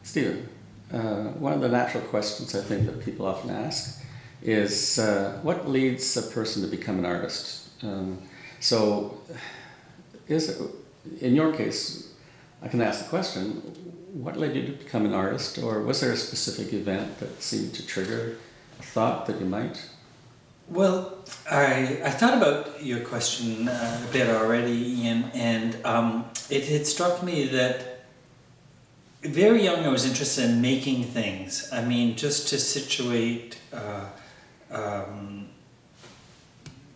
Stephen, one of the natural questions I think that people often ask is what leads a person to become an artist? So, is it, in your case, I can ask the question, what led you to become an artist, or was there a specific event that seemed to trigger a thought that you might? Well, I thought about your question a bit already, Ian, and it had struck me that very young I was interested in making things. I mean, just to situate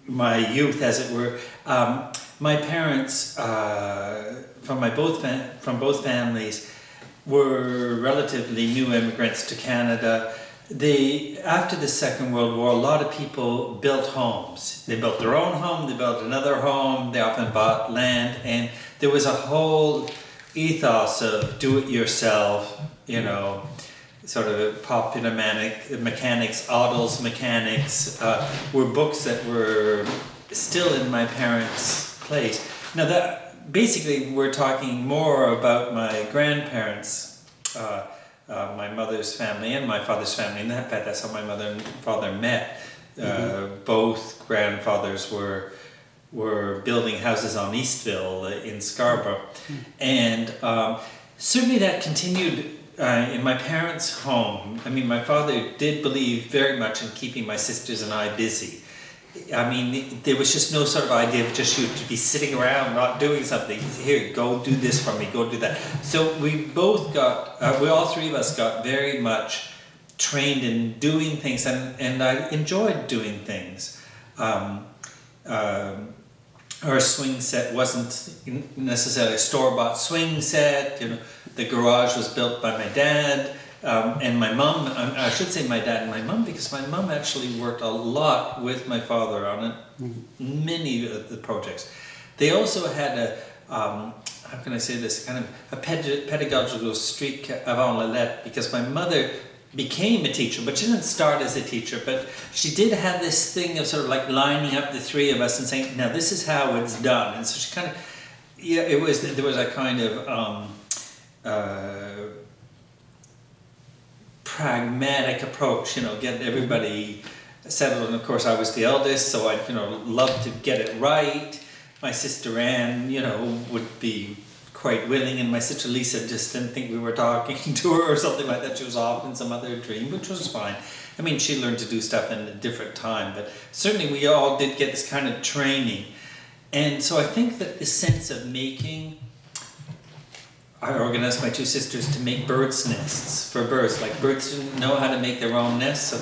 my youth, as it were, my parents from both families were relatively new immigrants to Canada. After the Second World War, a lot of people built homes. They built their own home, they built another home, they often bought land, and there was a whole ethos of do-it-yourself, sort of popular mechanics, Autos mechanics, were books that were still in my parents' place. Now that, basically we're talking more about my grandparents, my mother's family and my father's family. In fact, that's how my mother and father met. Both grandfathers were building houses on Eastville in Scarborough. And certainly that continued in my parents' home. I mean, my father did believe very much in keeping my sisters and I busy. I mean, there was just no sort of idea of just you to be sitting around not doing something. Here, go do this for me, go do that. So we both all three of us got very much trained in doing things, and I enjoyed doing things. Our swing set wasn't necessarily a store-bought swing set. The garage was built by my dad. And my mum, I should say my dad and my mum, because my mum actually worked a lot with my father on many of the projects. They also had how can I say this, kind of a pedagogical streak avant la lettre, because my mother became a teacher, but she didn't start as a teacher, but she did have this thing of sort of like lining up the three of us and saying, now this is how it's done. And so she kind of, there was a kind of pragmatic approach, get everybody settled. And of course I was the eldest, so I loved to get it right. My sister Anne would be quite willing, and my sister Lisa just didn't think we were talking to her or something like that. She was off in some other dream, which was fine. I mean, she learned to do stuff in a different time, but certainly we all did get this kind of training. And so I think that the sense of making, I organized my two sisters to make birds' nests for birds. Like, birds didn't know how to make their own nests. So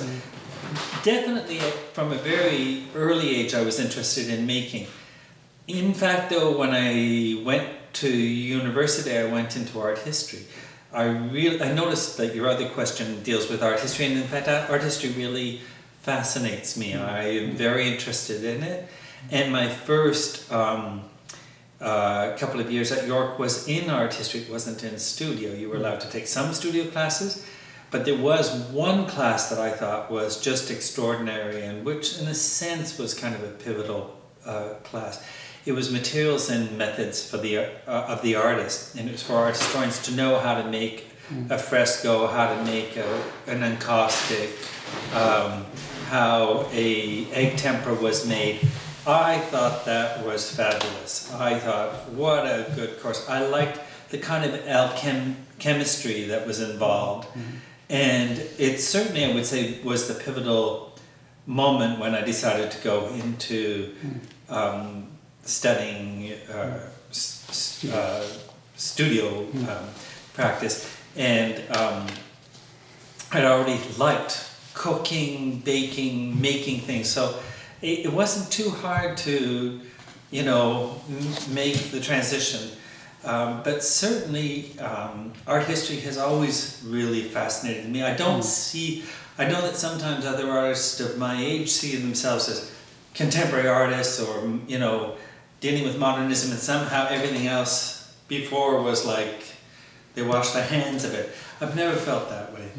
definitely from a very early age I was interested in making. In fact, though, when I went to university, I went into art history. I noticed that your other question deals with art history, and in fact art history really fascinates me. I am very interested in it. And my first couple of years at York was in art history. It wasn't in studio. You were allowed to take some studio classes, but there was one class that I thought was just extraordinary, and which in a sense was kind of a pivotal class. It was materials and methods for of the artist, and it was for art historians to know how to make a fresco, how to make an encaustic, how a egg tempera was made. I thought that was fabulous. I thought, what a good course. I liked the kind of chemistry that was involved. And it certainly, I would say, was the pivotal moment when I decided to go into studying studio practice. And I'd already liked cooking, baking, making things. So it wasn't too hard to, make the transition. But certainly, art history has always really fascinated me. I know that sometimes other artists of my age see themselves as contemporary artists, or, dealing with modernism, and somehow everything else before was like, they washed their hands of it. I've never felt that way.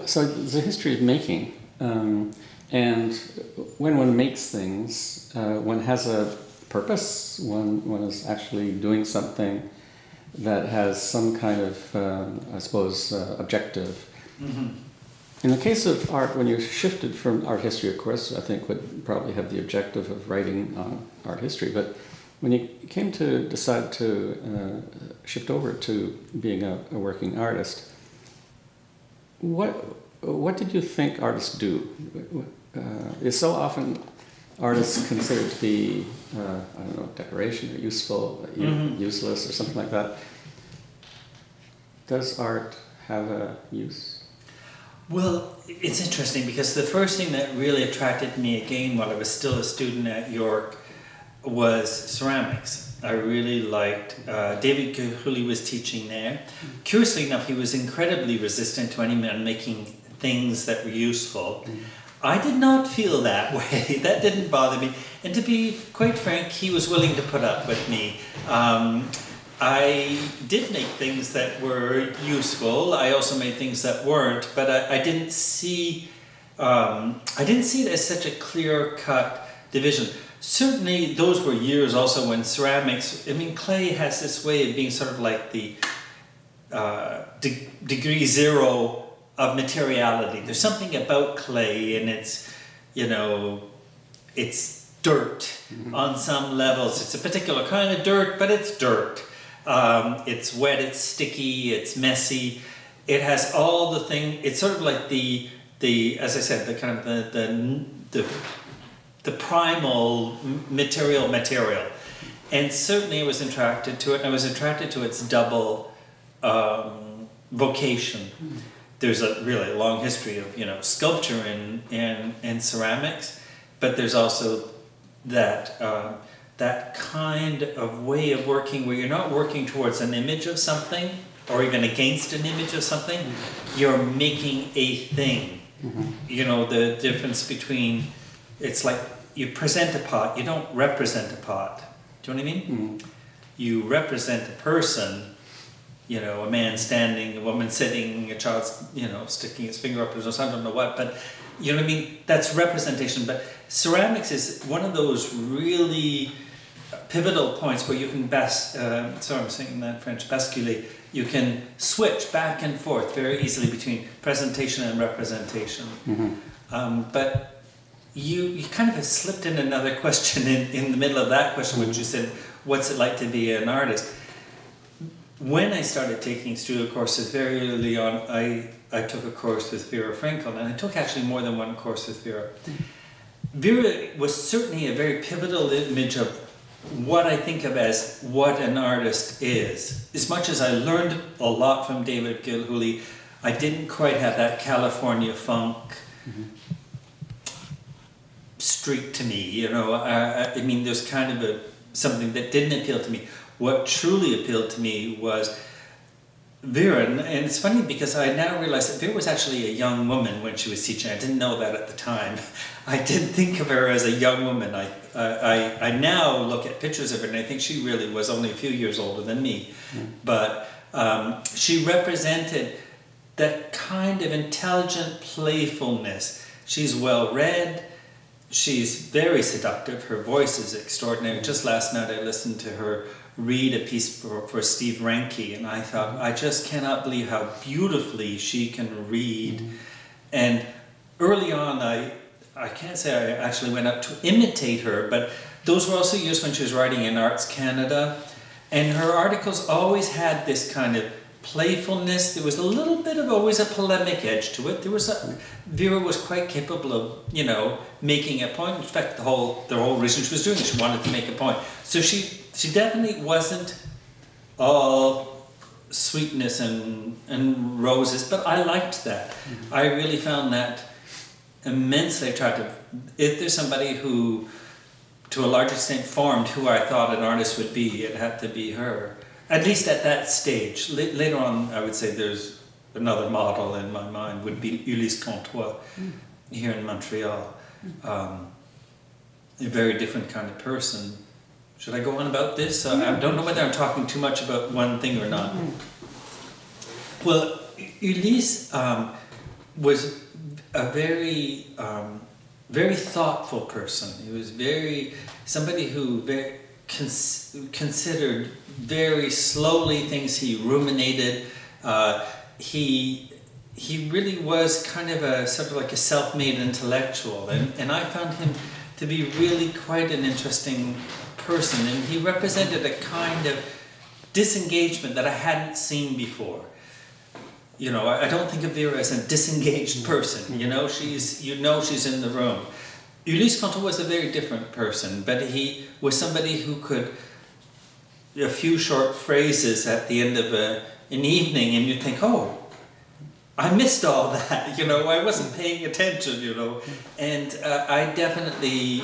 So there's a history of making, and when one makes things, one has a purpose, one is actually doing something that has some kind of, I suppose, objective. Mm-hmm. In the case of art, when you shifted from art history, of course, I think would probably have the objective of writing on art history, but when you came to decide to shift over to being a working artist, what did you think artists do? Is so often artists considered to be, I don't know, decoration or useful, useless or something like that. Does art have a use? Well, it's interesting because the first thing that really attracted me again while I was still a student at York was ceramics. I really liked, David Gilhooly was teaching there. Curiously enough, he was incredibly resistant to anyone making things that were useful. I did not feel that way. That didn't bother me. And to be quite frank, he was willing to put up with me. I did make things that were useful. I also made things that weren't, but I didn't see it as such a clear-cut division. Certainly, those were years also when ceramics. I mean, clay has this way of being sort of like the degree zero of materiality. There's something about clay, and it's, you know, it's dirt on some levels. It's a particular kind of dirt, but it's dirt. It's wet, it's sticky, it's messy. It has all the thing. It's sort of like the as I said, the kind of the primal material. And certainly I was attracted to it. I was attracted to its double vocation. There's a really long history of, you know, sculpture and ceramics, but there's also that that kind of way of working where you're not working towards an image of something or even against an image of something, you're making a thing. You know, the difference between, it's like you present a pot, you don't represent a pot. Do you know what I mean? You represent a person, you know, a man standing, a woman sitting, a child, you know, sticking his finger up his nose, I don't know what, but you know what I mean? That's representation. But ceramics is one of those really pivotal points where you can sorry, I'm saying that French, basculer. You can switch back and forth very easily between presentation and representation. But you kind of have slipped in another question in the middle of that question, which you said, what's it like to be an artist? When I started taking studio courses very early on, I took a course with Vera Frankel, and I took actually more than one course with Vera. Vera was certainly a very pivotal image of what I think of as what an artist is. As much as I learned a lot from David Gilhooly, I didn't quite have that California funk streak to me. You know, I mean, there's kind of something that didn't appeal to me. What truly appealed to me was Vera, and it's funny because I now realize that Vera was actually a young woman when she was teaching. I didn't know that at the time. I didn't think of her as a young woman. I now look at pictures of her and I think she really was only a few years older than me. But she represented that kind of intelligent playfulness. She's well read. She's very seductive. Her voice is extraordinary. Just last night I listened to her read a piece for Steve Ranke, and I thought, I just cannot believe how beautifully she can read. And early on, I can't say I actually went out to imitate her, but those were also years when she was writing in Arts Canada, and her articles always had this kind of playfulness. There was a little bit of always a polemic edge to it. Vera was quite capable of, you know, making a point. In fact, the whole reason she was doing it, she wanted to make a point. So she definitely wasn't all sweetness and roses, but I liked that. I really found that immensely attractive. If there's somebody who, to a large extent, formed who I thought an artist would be, it had to be her. At least at that stage. Later on, I would say there's another model in my mind, would be Ulysse Comtois here in Montreal. A very different kind of person. Should I go on about this? I don't know whether I'm talking too much about one thing or not. Well, Ulysse was a very thoughtful person. He was somebody who considered very slowly things. He ruminated. He really was kind of a sort of like a self-made intellectual, and I found him to be really quite an interesting person, and he represented a kind of disengagement that I hadn't seen before. You know, I don't think of Vera as a disengaged person. You know, she's in the room. Ulysse Cantor was a very different person, but he was somebody who could, a few short phrases at the end of an evening, and you'd think, oh, I missed all that, you know, I wasn't paying attention, you know, and I definitely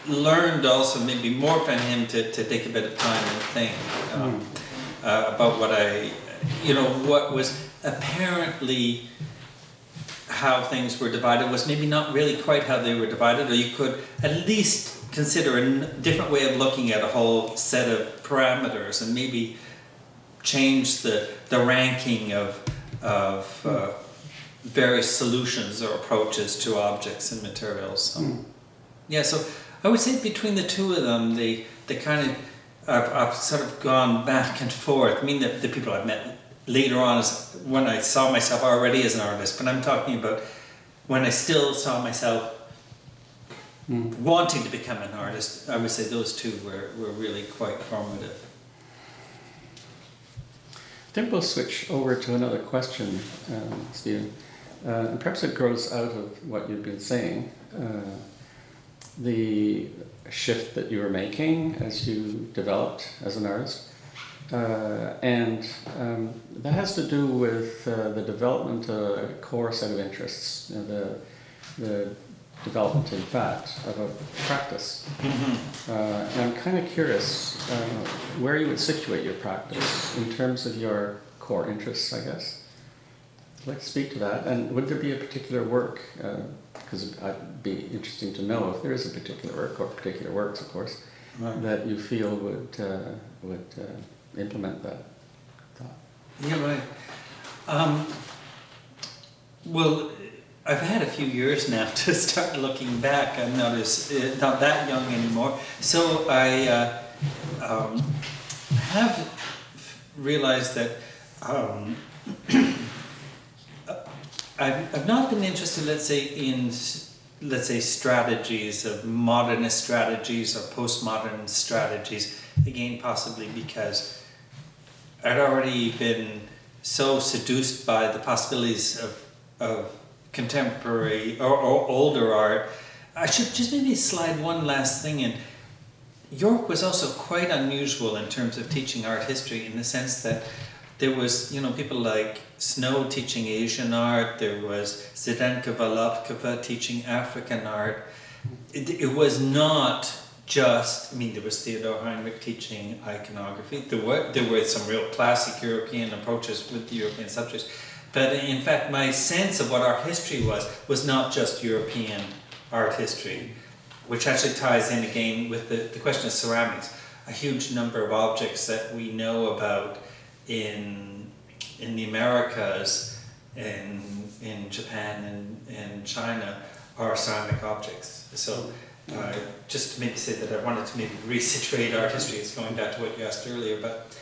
learned also maybe more from him to take a bit of time and think about what was apparently how things were divided was maybe not really quite how they were divided, or you could at least consider a different way of looking at a whole set of parameters and maybe change the ranking of various solutions or approaches to objects and materials. So, yeah, so I would say between the two of them, they kind of, I've sort of gone back and forth. I mean, the people I've met later on is when I saw myself already as an artist, but I'm talking about when I still saw myself wanting to become an artist. I would say those two were really quite formative. I think we'll switch over to another question, Stephen. And perhaps it grows out of what you've been saying, the shift that you were making as you developed as an artist. And that has to do with the development of a core set of interests, the development, in fact, of a practice. And I'm kind of curious where you would situate your practice in terms of your core interests, I guess. I'd like to speak to that. And would there be a particular work, because it'd be interesting to know if there is a particular work, or particular works, of course, right, that you feel would implement that thought? Yeah, right. Well, I've had a few years now to start looking back. I'm not that young anymore. So I have realized that I've not been interested, let's say, strategies of modernist strategies or postmodern strategies. Again, possibly because I'd already been so seduced by the possibilities of contemporary or older art. I should just maybe slide one last thing in. York was also quite unusual in terms of teaching art history, in the sense that there was, people like Snow teaching Asian art, there was Zdenka Volokova teaching African art. It was not just, there was Theodor Heinrich teaching iconography. There were some real classic European approaches with the European subjects. But in fact, my sense of what art history was not just European art history, which actually ties in again with the question of ceramics. A huge number of objects that we know about in the Americas, in Japan and China, are ceramic objects. So just to maybe say that I wanted to maybe resituate art history, it's going back to what you asked earlier, but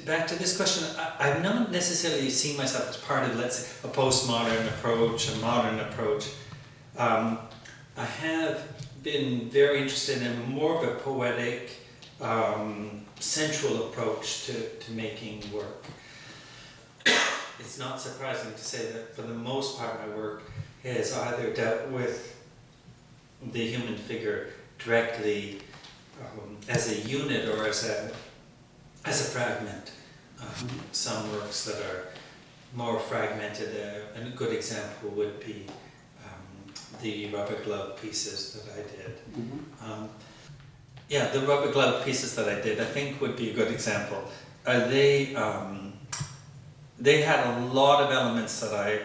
back to this question, I'm not necessarily seeing myself as part of, let's say, a postmodern approach, a modern approach. I have been very interested in more of a poetic, sensual approach to making work. It's not surprising to say that for the most part my work has either dealt with the human figure directly as a unit or as a fragment. Some works that are more fragmented, and a good example would be the rubber glove pieces that I did. The rubber glove pieces that I did, I think, would be a good example. They had a lot of elements that I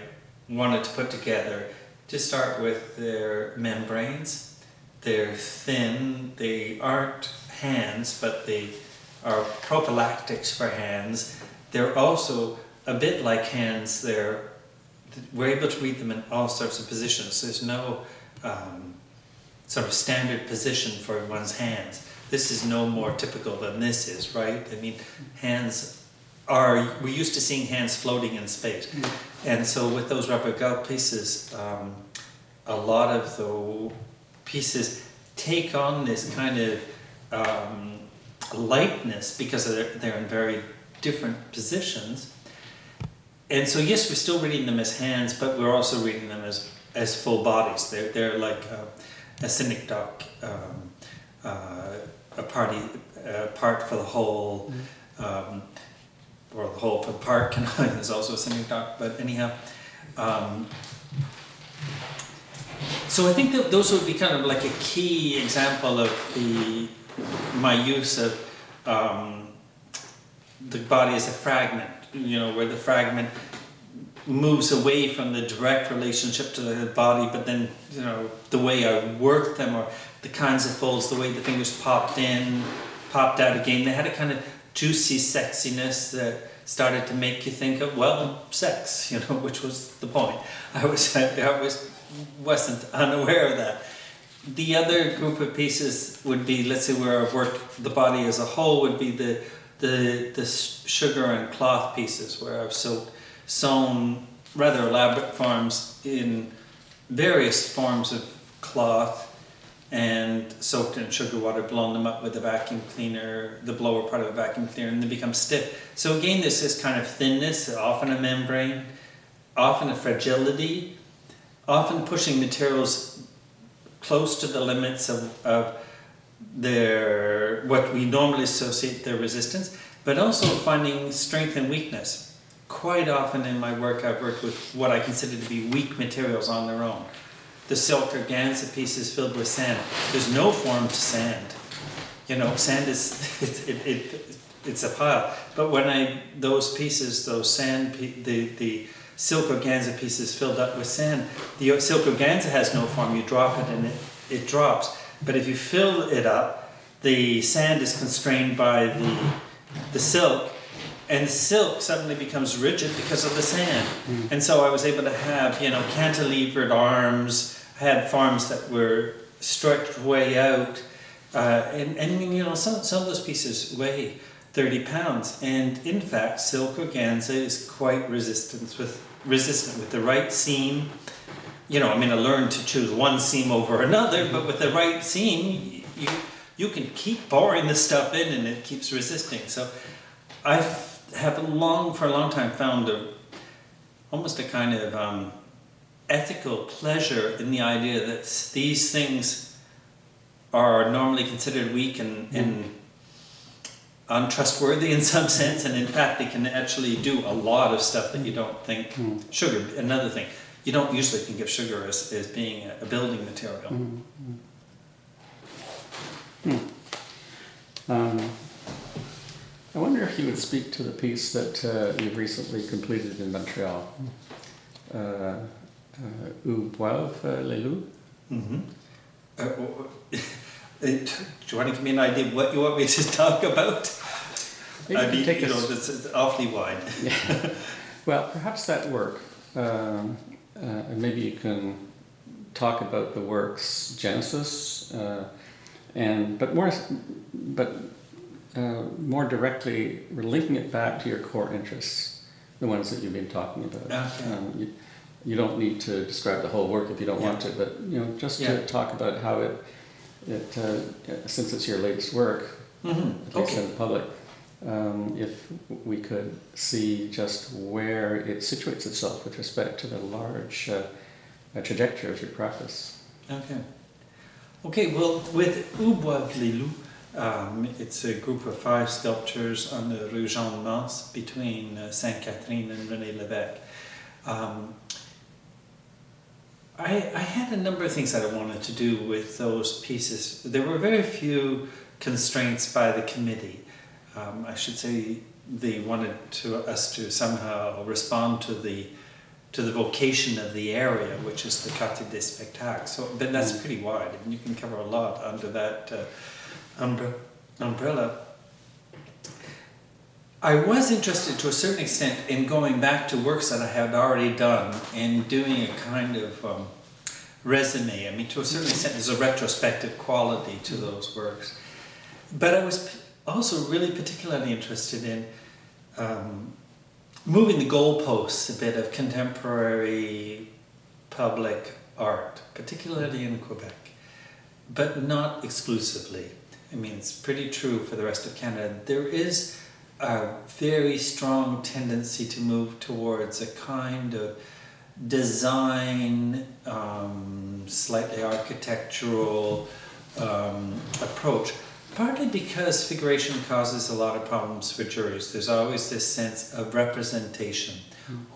wanted to put together. To start with, their membranes. They're thin. They aren't hands, but they are prophylactics for hands. They're also a bit like hands. We're able to read them in all sorts of positions. There's no sort of standard position for one's hands. this is no more typical than this is, right? I mean, we're used to seeing hands floating in space. And so with those rubber galt pieces, a lot of the pieces take on this kind of lightness because they're in very different positions. And so yes, we're still reading them as hands, but we're also reading them as full bodies. They're like a synecdoche, a part for the whole, or the whole for the part. Is also a synecdoche, but anyhow. So I think that those would be kind of like a key example of my use of the body as a fragment, where the fragment moves away from the direct relationship to the body, but then, the way I worked them, or the kinds of folds, the way the fingers popped in, popped out again, they had a kind of juicy sexiness that started to make you think of, well, sex, which was the point. I wasn't unaware of that. The other group of pieces would be, let's say where I've worked the body as a whole, would be the sugar and cloth pieces, where I've sewn rather elaborate forms in various forms of cloth and soaked in sugar water, blown them up with a vacuum cleaner, the blower part of a vacuum cleaner, and they become stiff. So again, there's this kind of thinness, often a membrane, often a fragility, often pushing materials close to the limits of what we normally associate their resistance, but also finding strength and weakness. Quite often in my work, I've worked with what I consider to be weak materials on their own. The silk organza pieces filled with sand. There's no form to sand. Sand is it's a pile. But when the silk organza pieces filled up with sand, the silk organza has no form. You drop it and it drops. But if you fill it up, the sand is constrained by the silk, and the silk suddenly becomes rigid because of the sand. And so I was able to have, cantilevered arms, I had forms that were stretched way out, and some of those pieces weigh 30 pounds. And in fact, silk organza is quite resistant with the right seam. I learned to choose one seam over another, but with the right seam, you can keep pouring the stuff in and it keeps resisting. So I have for a long time found almost a kind of ethical pleasure in the idea that these things are normally considered weak and untrustworthy in some sense, and in fact they can actually do a lot of stuff that you don't think. Sugar, another thing, you don't usually think of sugar as being a building material. I wonder if you would speak to the piece that you've recently completed in Montreal, Où boivent les loups? Do you want to give me an idea of what you want me to talk about? It's awfully wide. Yeah. Well, perhaps that work, and maybe you can talk about the work's genesis, but more directly, we're linking it back to your core interests, the ones that you've been talking about. Okay. You don't need to describe the whole work if you don't want to, but just to talk about how it since it's your latest work, at least in the public, if we could see just where it situates itself with respect to the large trajectory of your practice. Okay. Well, with Où boivent les loups, it's a group of 5 sculptures on the Rue Jean Mance between Sainte-Catherine and René Lévesque. I had a number of things that I wanted to do with those pieces. There were very few constraints by the committee. I should say they wanted us to somehow respond to the vocation of the area, which is the Quartier des Spectacles. So, but that's pretty wide, and you can cover a lot under that umbrella. I was interested to a certain extent in going back to works that I had already done and doing a kind of resume. To a certain extent, there's a retrospective quality to those works. but I was also really particularly interested in moving the goalposts a bit of contemporary public art, particularly in Quebec, but not exclusively. I mean, it's pretty true for the rest of Canada. There is a very strong tendency to move towards a kind of design, slightly architectural approach, partly because figuration causes a lot of problems for jurors. There's always this sense of representation.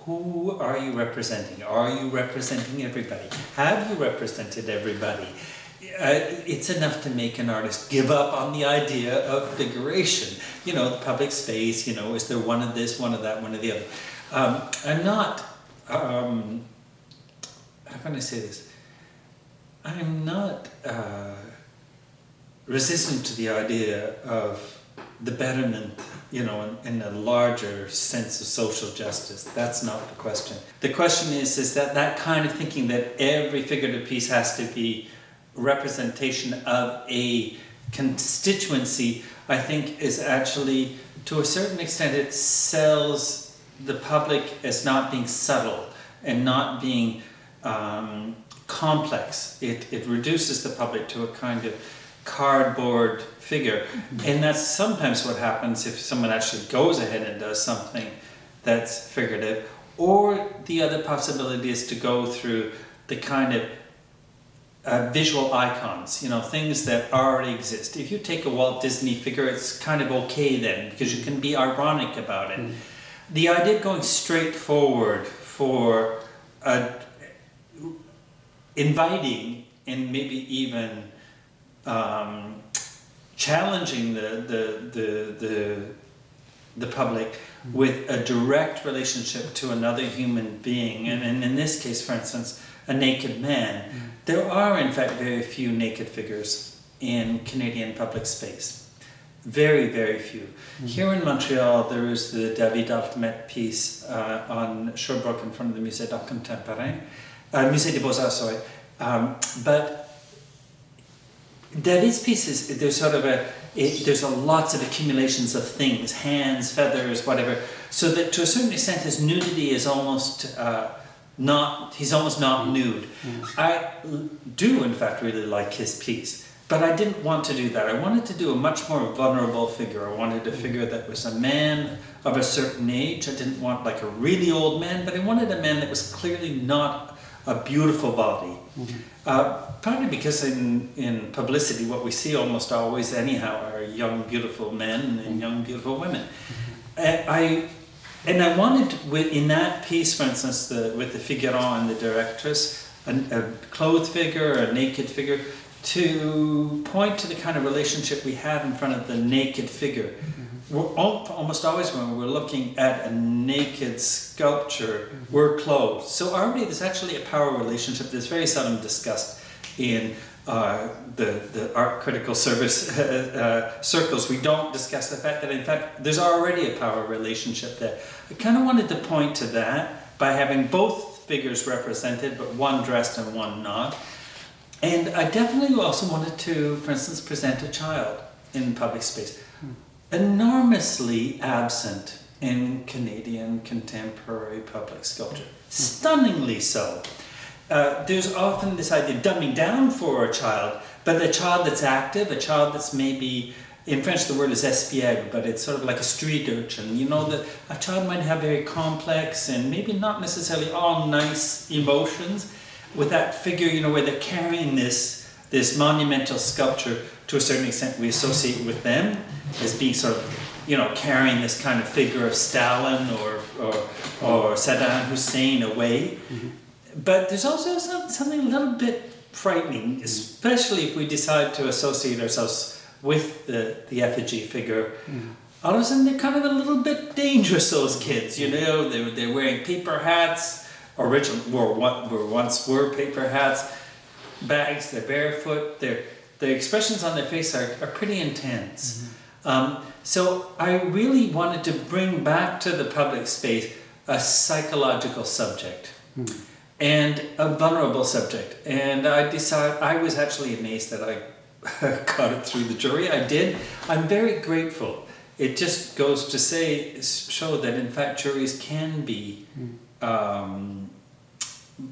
Who are you representing? Are you representing everybody? Have you represented everybody? It's enough to make an artist give up on the idea of figuration. You know, the public space, you know, is there one of this, one of that, one of the other? I'm not, how can I say this? I'm not resistant to the idea of the betterment, you know, in a larger sense of social justice. That's not the question. The question is that kind of thinking that every figurative piece has to be representation of a constituency, I think is actually, to a certain extent, it sells the public as not being subtle and not being complex. It reduces the public to a kind of cardboard figure. And that's sometimes what happens if someone actually goes ahead and does something that's figurative. Or the other possibility is to go through the kind of visual icons, you know, things that already exist. If you take a Walt Disney figure, it's kind of okay then, because you can be ironic about it. The idea of going straight forward for inviting and maybe even challenging the public with a direct relationship to another human being, and in this case, for instance, a naked man. There are, in fact, very few naked figures in Canadian public space. Very, very few. Here in Montreal, there is the David Altemet piece on Sherbrooke in front of the Musée d'Art Contemporain, Musée des Beaux-Arts, sorry. But David's pieces, there's sort of there's lots of accumulations of things, hands, feathers, whatever, so that to a certain extent his nudity is almost he's almost not nude. I do, in fact, really like his piece, but I didn't want to do that. I wanted to do a much more vulnerable figure. I wanted a figure that was a man of a certain age. I didn't want like a really old man, but I wanted a man that was clearly not a beautiful body. Partly because in publicity, what we see almost always anyhow are young, beautiful men and young, beautiful women. And I wanted, in that piece, for instance, with the figurant and the directress, a clothed figure, a naked figure, to point to the kind of relationship we have in front of the naked figure. We're almost always, when we're looking at a naked sculpture, we're clothed. So already there's actually a power relationship that's very seldom discussed in the art critical service circles. We don't discuss the fact that, in fact, there's already a power relationship there. I kind of wanted to point to that by having both figures represented, but one dressed and one not. And I definitely also wanted to, for instance, present a child in public space. Enormously absent in Canadian contemporary public sculpture. Stunningly so. There's often this idea of dumbing down for a child, but a child that's active, a child that's maybe, in French the word is espiègle, but it's sort of like a street urchin. You know, that a child might have very complex and maybe not necessarily all nice emotions. With that figure, you know, where they're carrying this monumental sculpture, to a certain extent we associate with them as being sort of, you know, carrying this kind of figure of Stalin or Saddam Hussein away. But there's also something a little bit frightening, especially if we decide to associate ourselves with the effigy figure. All of a sudden they're kind of a little bit dangerous, those kids, you know, they're wearing paper hats, once were paper hats, bags, they're barefoot, the expressions on their face are pretty intense. So I really wanted to bring back to the public space a psychological subject and a vulnerable subject. And I was actually amazed that got it through the jury. I did. I'm very grateful. It just goes to show that in fact juries can be,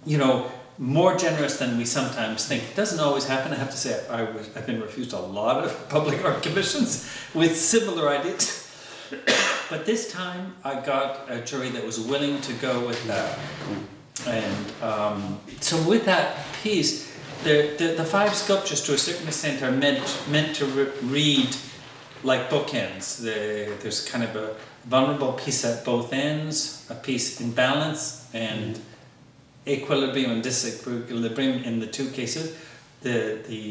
you know, more generous than we sometimes think. It doesn't always happen. I have to say I've been refused a lot of public art commissions with similar ideas. But this time I got a jury that was willing to go with that. And so with that piece, the 5 sculptures to a certain extent are meant to read like bookends. There's kind of a vulnerable piece at both ends, a piece in balance and equilibrium and disequilibrium in the 2 cases. The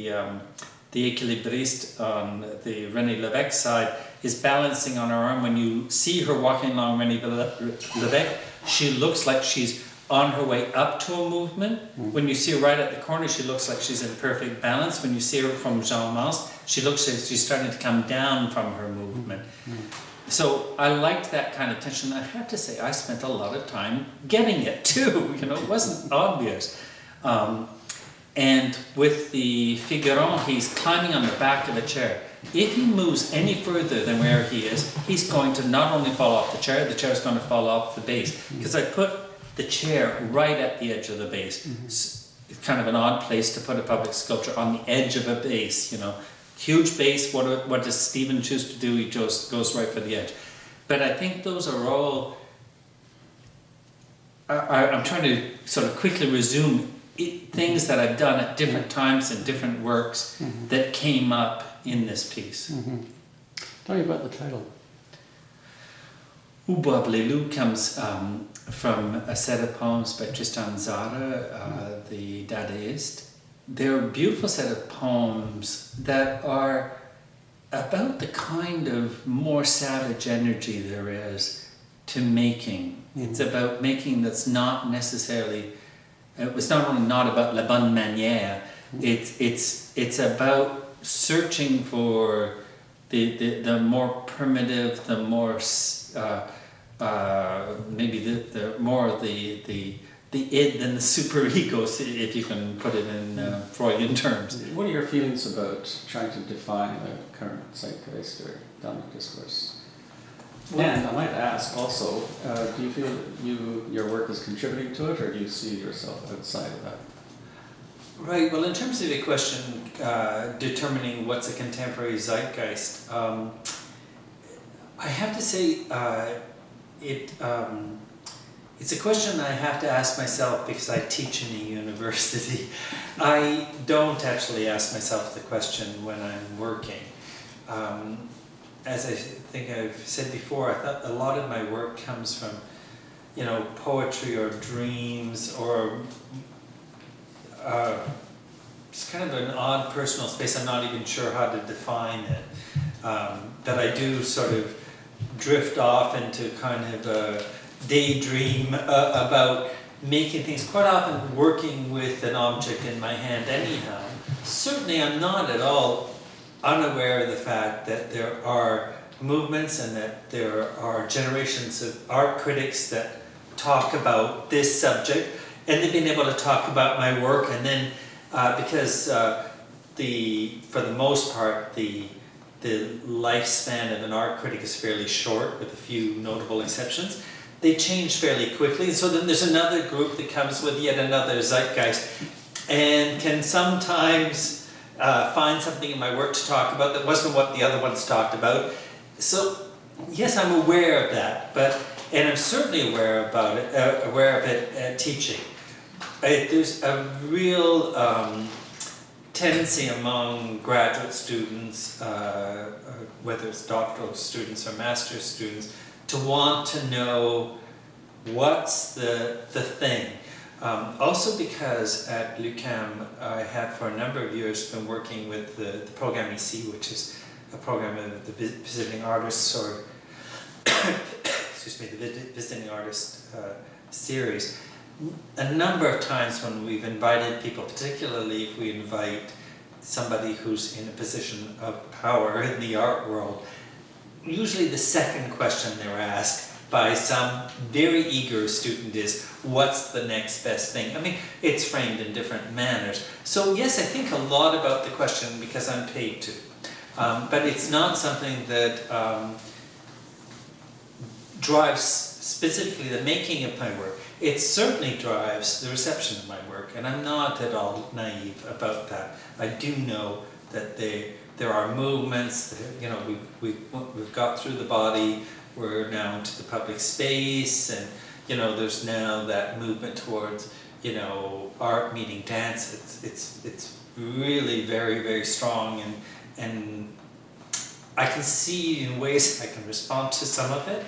equilibriste on the René Lévesque side is balancing on her arm. When you see her walking along René Lévesque, she looks like she's on her way up to a movement. When you see her right at the corner, she looks like she's in perfect balance. When you see her from Jean Mance, she looks like she's starting to come down from her movement. So I liked that kind of tension. I have to say, I spent a lot of time getting it too. You know, it wasn't obvious. And with the Figurant, he's climbing on the back of a chair. If he moves any further than where he is, he's going to not only fall off the chair is going to fall off the base. Because I put the chair right at the edge of the base. It's kind of an odd place to put a public sculpture, on the edge of a base, you know. Huge base, what does Stephen choose to do? He just goes right for the edge. But I think those are all, I'm trying to sort of quickly resume things that I've done at different times in different works that came up in this piece. Tell me about the title. Où boivent les loups comes from a set of poems by Tristan Tzara, the Dadaist. They're a beautiful set of poems that are about the kind of more savage energy there is to making. It's about making that's not necessarily, it was not only not about la bonne manière, it's about searching for the more primitive, the more maybe the more the id than the superego, if you can put it in Freudian terms. What are your feelings about trying to define the current zeitgeist or dominant discourse? And I might ask also, do you feel that your work is contributing to it, or do you see yourself outside of that? Right, well, in terms of the question, determining what's a contemporary zeitgeist, I have to say it's a question I have to ask myself because I teach in a university. I don't actually ask myself the question when I'm working. As I think I've said before, I thought a lot of my work comes from, you know, poetry or dreams or it's kind of an odd personal space. I'm not even sure how to define it. That I do sort of drift off into kind of a daydream about making things, quite often working with an object in my hand anyhow. Certainly I'm not at all unaware of the fact that there are movements and that there are generations of art critics that talk about this subject, and they've been able to talk about my work, and then because for the most part the lifespan of an art critic is fairly short with a few notable exceptions, they change fairly quickly. And so then there's another group that comes with yet another zeitgeist and can sometimes find something in my work to talk about that wasn't what the other ones talked about. So yes, I'm aware of that, and I'm certainly aware of it teaching. There's a real tendency among graduate students, whether it's doctoral students or master's students, to want to know what's the thing. Also because at l'UQAM I have for a number of years been working with the Programme ici, which is a program of the visiting artists, or excuse me, the visiting artist series. A number of times when we've invited people, particularly if we invite somebody who's in a position of power in the art world, usually the second question they're asked by some very eager student is, what's the next best thing? I mean, it's framed in different manners. So yes, I think a lot about the question because I'm paid to. But it's not something that drives specifically the making of my work. It certainly drives the reception of my work, and I'm not at all naive about that. I do know that there are movements, you know, we've got through the body, we're now into the public space, and you know, there's now that movement towards, you know, art meeting dance. It's really very, very strong, and I can see in ways I can respond to some of it.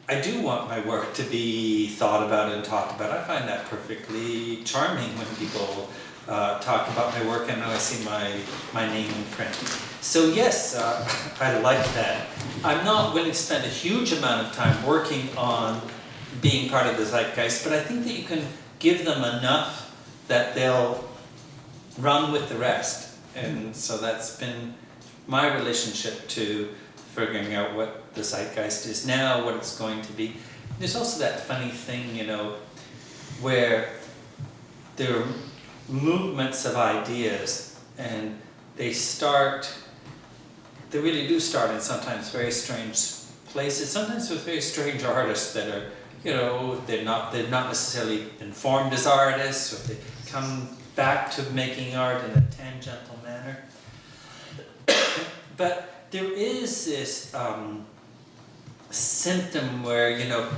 I do want my work to be thought about and talked about. I find that perfectly charming when people talk about my work and I see my name in print. So yes, I like that. I'm not willing to spend a huge amount of time working on being part of the zeitgeist, but I think that you can give them enough that they'll run with the rest. And so that's been my relationship to figuring out what the zeitgeist is now, what it's going to be. There's also that funny thing, you know, where there are movements of ideas and they really do start in sometimes very strange places, sometimes with very strange artists that are, you know, they're not necessarily informed as artists, or they come back to making art in a tangential manner. But there is this symptom where, you know,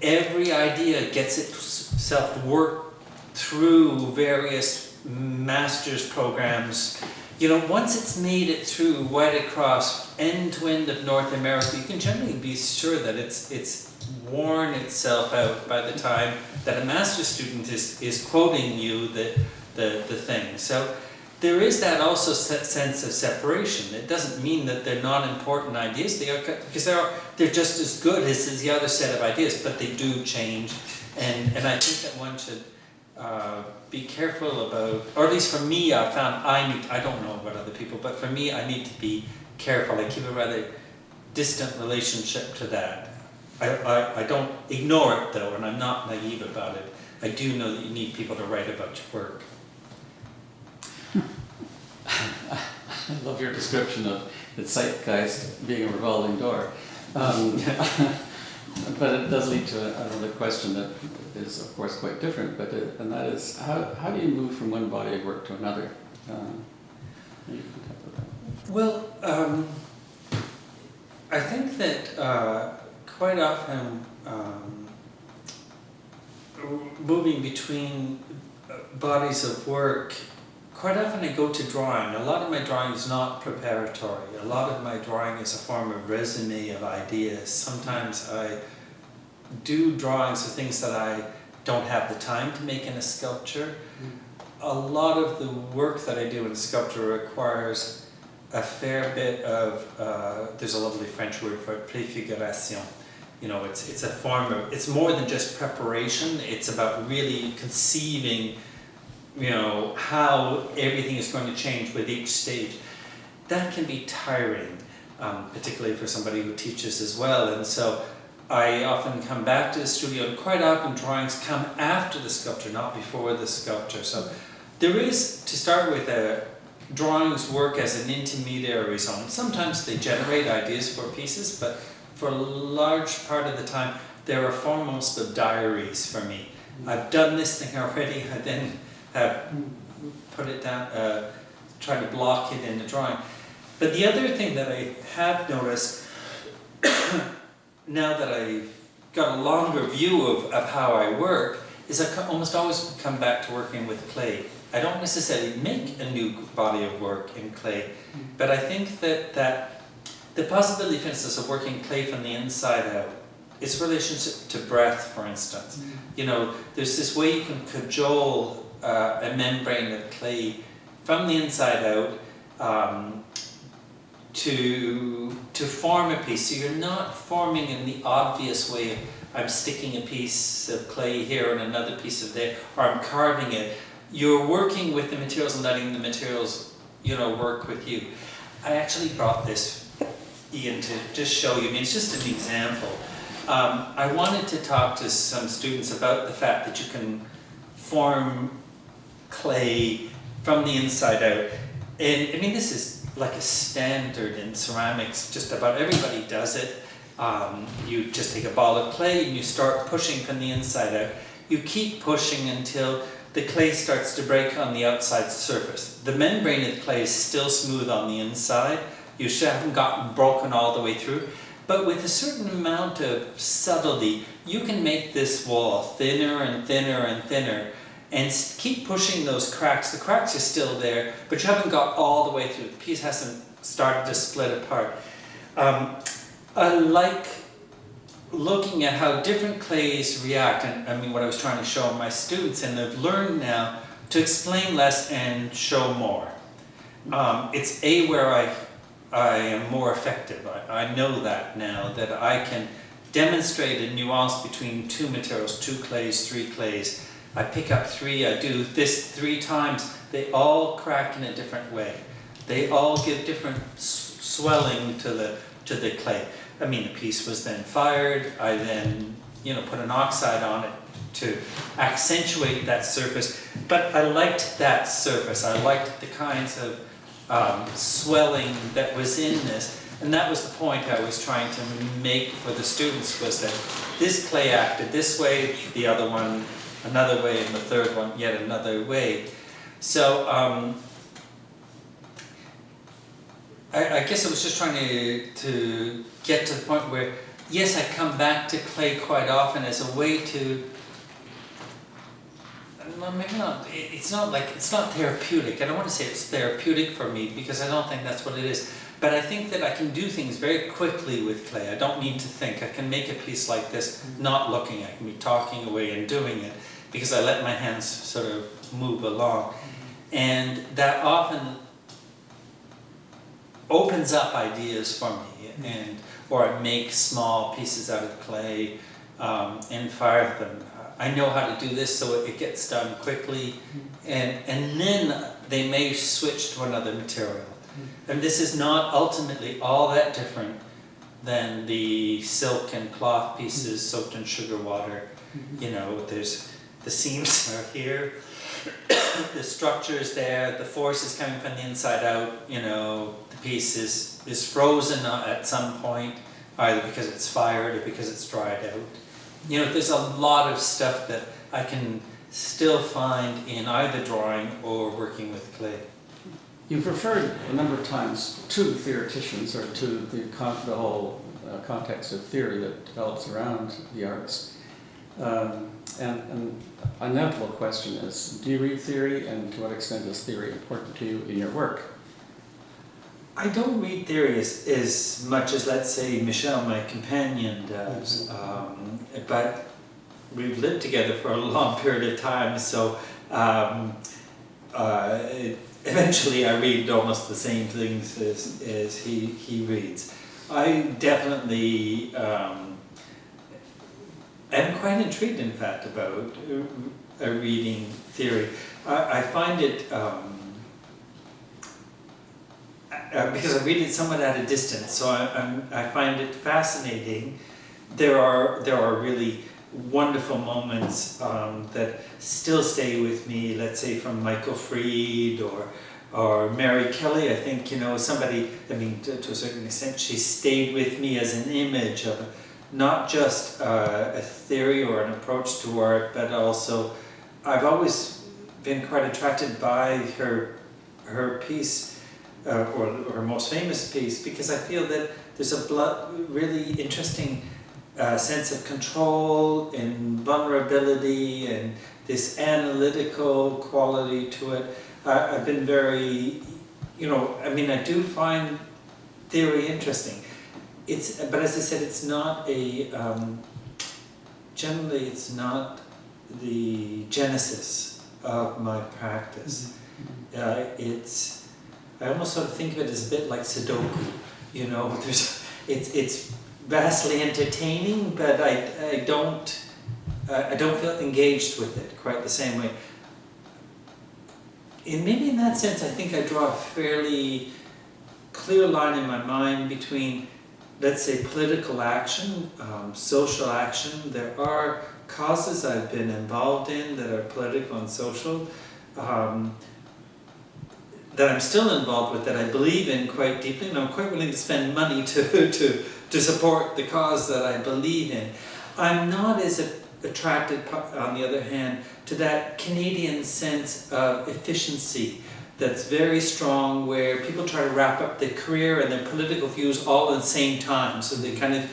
every idea gets itself worked through various master's programs. You know, once it's made it through right across end to end of North America, you can generally be sure that it's worn itself out by the time that a master's student is quoting you the thing. So there is that also sense of separation. It doesn't mean that they're not important ideas. They are, because they're just as good as the other set of ideas, but they do change. And I think that one should be careful about, or at least for me, I found I don't know about other people, but for me, I need to be careful. I keep a rather distant relationship to that. I don't ignore it though, and I'm not naive about it. I do know that you need people to write about your work. I love your description of the zeitgeist being a revolving door. But it does lead to another question that is, of course, quite different, and that is, how do you move from one body of work to another? You can talk about that. Well, I think that quite often moving between bodies of work, quite often I go to drawing. A lot of my drawing is not preparatory. A lot of my drawing is a form of resume of ideas. Sometimes I do drawings of things that I don't have the time to make in a sculpture. A lot of the work that I do in sculpture requires a fair bit of, there's a lovely French word for it, préfiguration. You know, it's a form of, it's more than just preparation. It's about really conceiving, you know, how everything is going to change with each stage. That can be tiring, particularly for somebody who teaches as well. And so I often come back to the studio, and quite often drawings come after the sculpture, not before the sculpture. So there is, to start with, drawings work as an intermediary zone. Sometimes they generate ideas for pieces, but for a large part of the time, they're a foremost of diaries for me. I've done this thing already, I then have put it down, try to block it in the drawing. But the other thing that I have noticed, now that I've got a longer view of how I work, is I almost always come back to working with clay. I don't necessarily make a new body of work in clay, but I think that the possibility, for instance, of working clay from the inside out, its relationship to breath, for instance. You know, there's this way you can cajole a membrane of clay from the inside out to form a piece. So you're not forming in the obvious way of I'm sticking a piece of clay here and another piece of there, or I'm carving it. You're working with the materials and letting the materials, you know, work with you. I actually brought this easy, and to just show you, I mean, it's just an example. I wanted to talk to some students about the fact that you can form clay from the inside out. And I mean, this is like a standard in ceramics, just about everybody does it. You just take a ball of clay and you start pushing from the inside out. You keep pushing until the clay starts to break on the outside surface. The membrane of the clay is still smooth on the inside. You haven't gotten broken all the way through. But with a certain amount of subtlety, you can make this wall thinner and thinner and thinner, and keep pushing those cracks. The cracks are still there, but you haven't got all the way through. The piece hasn't started to split apart. I like looking at how different clays react, and I mean what I was trying to show my students, and I've learned now to explain less and show more. It's where I am more effective. I know that now, that I can demonstrate a nuance between two materials, 2 clays, 3 clays. I pick up 3, I do this 3 times. They all crack in a different way. They all give different swelling to the clay. I mean, the piece was then fired. I then, put an oxide on it to accentuate that surface. But I liked that surface. I liked the kinds of swelling that was in this. And that was the point I was trying to make for the students, was that this clay acted this way, the other one another way, and the third one yet another way. So I guess I was just trying to get to the point where, yes, I come back to clay quite often as a way to, well, maybe not, it's not therapeutic. I don't want to say it's therapeutic for me, because I don't think that's what it is. But I think that I can do things very quickly with clay. I don't need to think. I can make a piece like this not looking. I can be talking away and doing it, because I let my hands sort of move along. And that often opens up ideas for me, or I make small pieces out of clay and fire them. I know how to do this, so it gets done quickly, and then they may switch to another material. And this is not ultimately all that different than the silk and cloth pieces soaked in sugar water. There's the seams are here, the structure is there, the force is coming from the inside out. The piece is frozen at some point, either because it's fired or because it's dried out. There's a lot of stuff that I can still find in either drawing or working with clay. You've referred a number of times to theoreticians, or to the whole context of theory that develops around the arts. And an inevitable question is, do you read theory, and to what extent is theory important to you in your work? I don't read theory as much as, let's say, Michelle, my companion, does. But we've lived together for a long period of time, so eventually I read almost the same things as he reads. I definitely am quite intrigued, in fact, about reading theory. I find it, because I read it somewhat at a distance, so I find it fascinating. There are really wonderful moments that still stay with me, let's say from Michael Fried or Mary Kelly. I think, somebody, to a certain extent, she stayed with me as an image of not just a theory or an approach to art, but also I've always been quite attracted by her piece, or her most famous piece, because I feel that there's a really interesting sense of control and vulnerability and this analytical quality to it. I've been very, I do find theory interesting. But as I said, it's not generally it's not the genesis of my practice. I almost sort of think of it as a bit like Sudoku. It's vastly entertaining, but I don't feel engaged with it quite the same way. And maybe in that sense, I think I draw a fairly clear line in my mind between let's say, political action, social action. There are causes I've been involved in that are political and social, that I'm still involved with, that I believe in quite deeply, and I'm quite willing to spend money to support the cause that I believe in. I'm not as attracted, on the other hand, to that Canadian sense of efficiency that's very strong, where people try to wrap up their career and their political views all at the same time, so they kind of,